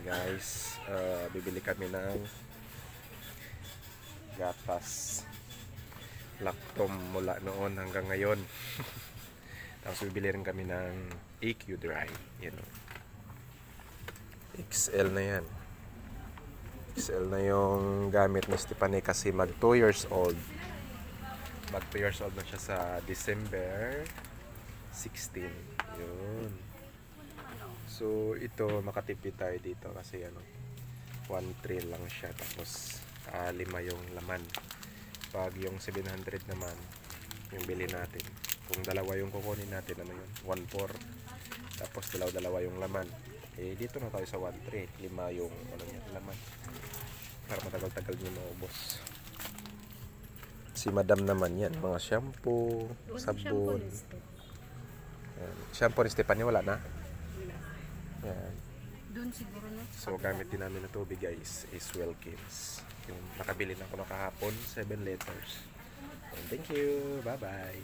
guys, bibili kami ng gatas lactom mula noon hanggang ngayon. Tapos bibili rin kami ng EQ Dry, XL na yan. XL na yung gamit ni Stephanie kasi mag 2 years old. Mag 2 years old na siya sa December 16. Yun. So ito makatipid tayo dito kasi 1 tray lang siya, tapos 5 yung laman. Pag yung 700 naman yung bili natin, kung dalawa yung kukunin natin, 1/4, tapos dalawa yung laman. Dito na tayo sa 1 tray, 5 yung laman para matagal-tagal nyo maubos. Si madam naman yan, mga shampoo, sabon. Shampoo ni Stephanie wala na. Yan. Doon siguro na. So gamit din namin na tubig guys is Wilkins. Yung nakabili na ako kahapon, 7 liters. And thank you, bye bye.